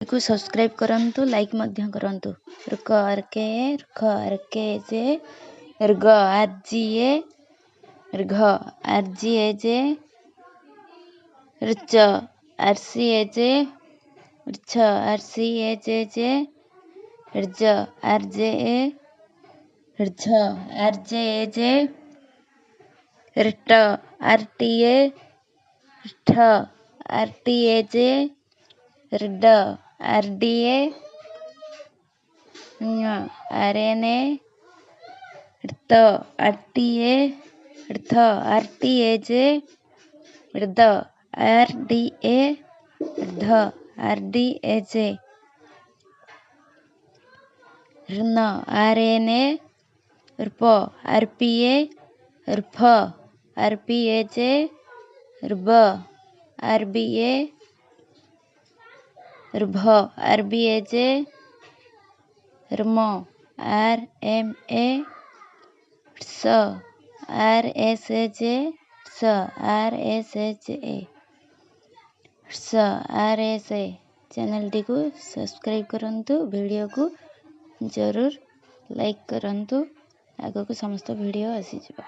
को सब्सक्राइब करंतु लाइक मध्य करंतु रुक आर के जे र्ग आर जी ए जे र्च आर सी ए जे र्छ आर सी ए जे र्ज आर जे ए र्झ आर जे ए जे र्ट आर टी ए ठ आर टी ए जे र्ड R D A R N A र्त आर टी ए र्थ आर टी ए जे र्द आर डी ए र्ध आर डी ए जे र्न आर एन ए र्प आर पी ए र्फ आर पी ए जे र्ब आर बी ए र्भ आर बी ए जे र्म आर एम ए स आर एस ए जे स आर एस एच ए स R S A channel T को सब्सक्राइब करंतु वीडियो को जरूर लाइक करंतु आगो को समस्त वीडियो आसी जिवो।